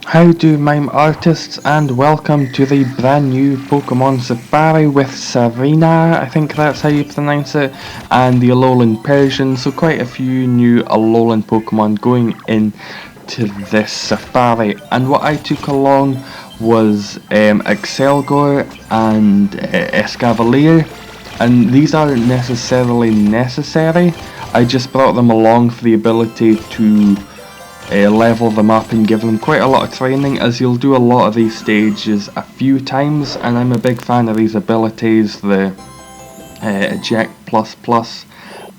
How do Mime Artists, and welcome to the brand new Pokemon Safari with Tsareena, I think that's how you pronounce it, and the Alolan Persian, so quite a few new Alolan Pokemon going into this Safari. And what I took along was Excelgor and Escavalier, and these aren't necessarily necessary, I just brought them along for the ability to level them up and give them quite a lot of training, as you'll do a lot of these stages a few times, and I'm a big fan of these abilities, the Eject plus plus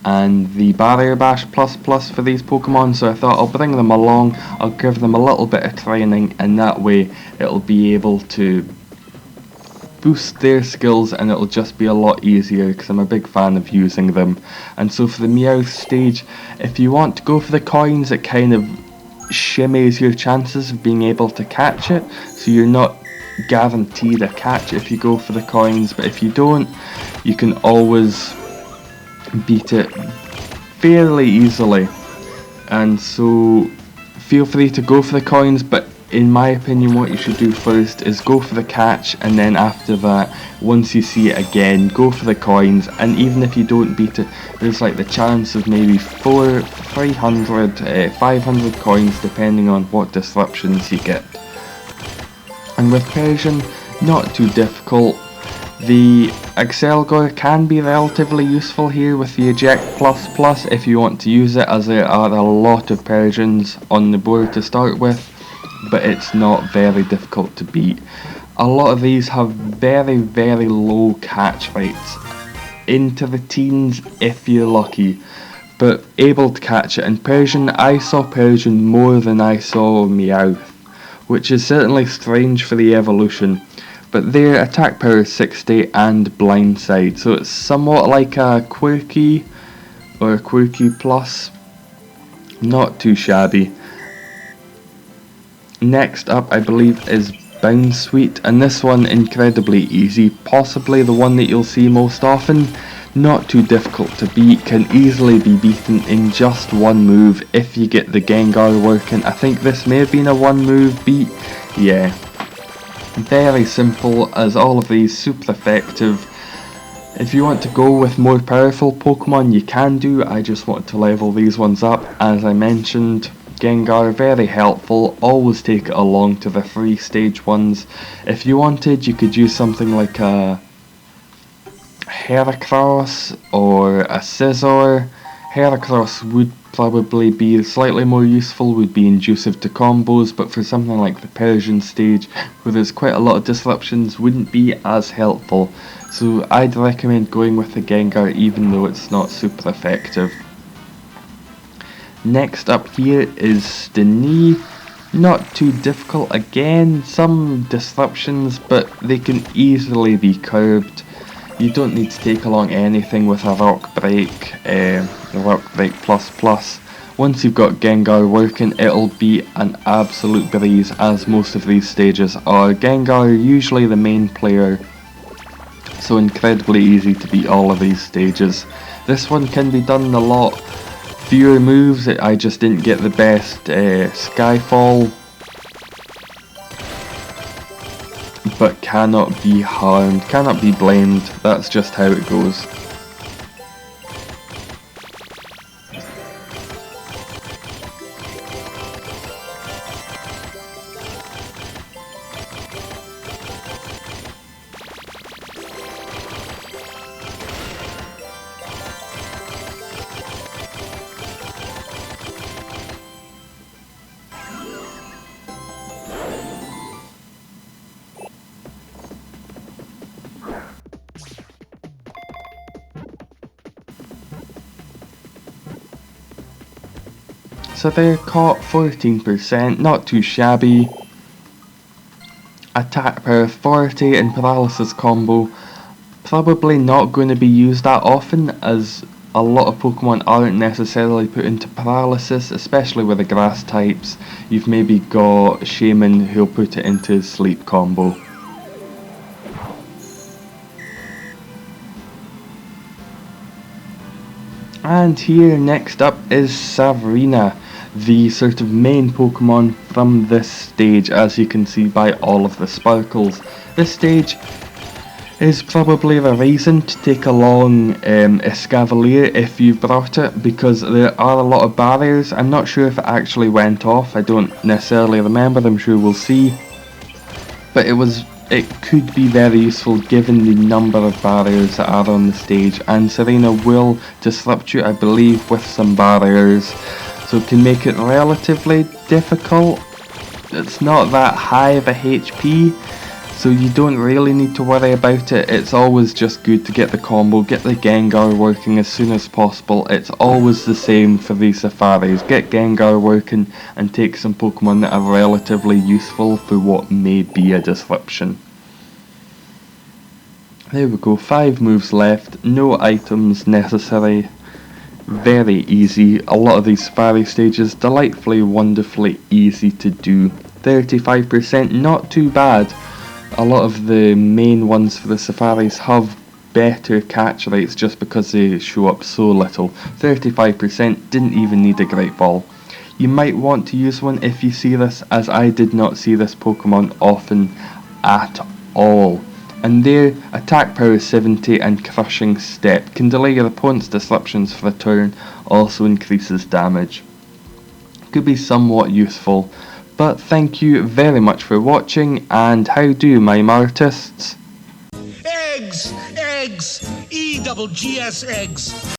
and the Barrier Bash plus plus for these Pokemon, so I thought I'll bring them along, I'll give them a little bit of training, and that way it'll be able to boost their skills and it'll just be a lot easier because I'm a big fan of using them. And so for the Meow stage, if you want to go for the coins, it kind of shimmies your chances of being able to catch it, so you're not guaranteed a catch if you go for the coins, but if you don't, you can always beat it fairly easily. And so feel free to go for the coins, but in my opinion what you should do first is go for the catch, and then after that, once you see it again, go for the coins. And even if you don't beat it, there's like the chance of maybe 300, 500 coins depending on what disruptions you get. And with Persian, not too difficult. The Excelgor can be relatively useful here with the Eject plus plus if you want to use it, as there are a lot of Persians on the board to start with, but it's not very difficult to beat. A lot of these have very low catch rates, into the teens if you're lucky, but able to catch it. And Persian, I saw Persian more than I saw Meow, which is certainly strange for the evolution, but their attack power is 60 and blindside, so it's somewhat like a Quirky or a Quirky plus, not too shabby. Next up, I believe, is Bounsweet, and this one incredibly easy, possibly the one that you'll see most often. Not too difficult to beat, can easily be beaten in just one move if you get the Gengar working. I think this may have been a one move beat, yeah. Very simple, as all of these super effective. If you want to go with more powerful Pokemon, you can do. I just want to level these ones up, as I mentioned. Gengar, very helpful, always take it along to the 3 stage ones. If you wanted, you could use something like a Heracross or a Scizor. Heracross would probably be slightly more useful, would be inducive to combos, but for something like the Persian stage, where there's quite a lot of disruptions, wouldn't be as helpful. So I'd recommend going with the Gengar even though it's not super effective. Next up here is Steenee. Not too difficult again, some disruptions, but they can easily be curbed. You don't need to take along anything with a Rock Break, plus plus. Once you've got Gengar working, it'll be an absolute breeze, as most of these stages are. Gengar usually the main player, so incredibly easy to beat all of these stages. This one can be done in a lot fewer moves. I just didn't get the best Skyfall, but cannot be harmed, cannot be blamed, that's just how it goes. So they're caught 14%, not too shabby. Attack power 40 and paralysis combo, probably not going to be used that often, as a lot of Pokemon aren't necessarily put into paralysis, especially with the grass types. You've maybe got Shaman who'll put it into sleep combo. And here next up is Savina. the sort of main Pokemon from this stage, as you can see by all of the sparkles. This stage is probably the reason to take along Escavalier if you've brought it, because there are a lot of barriers. I'm not sure if it actually went off, I don't necessarily remember, I'm sure we'll see. But it could be very useful given the number of barriers that are on the stage, and Tsareena will disrupt you, I believe, with some barriers, so it can make it relatively difficult. It's not that high of a HP, so you don't really need to worry about it. It's always just good to get the combo, get the Gengar working as soon as possible. It's always the same for these safaris. Get Gengar working and take some Pokemon that are relatively useful for what may be a disruption. There we go, 5 moves left, no items necessary. Very easy. A lot of these safari stages, delightfully, wonderfully easy to do. 35%, not too bad. A lot of the main ones for the safaris have better catch rates just because they show up so little. 35%, didn't even need a Great Ball. You might want to use one if you see this, as I did not see this Pokemon often at all. And their attack power 70 and crushing step can delay your opponent's disruptions for a turn, also increases damage. Could be somewhat useful. But thank you very much for watching, and how do, Mime Artists? Eggs! Eggs! E-double-G-S eggs!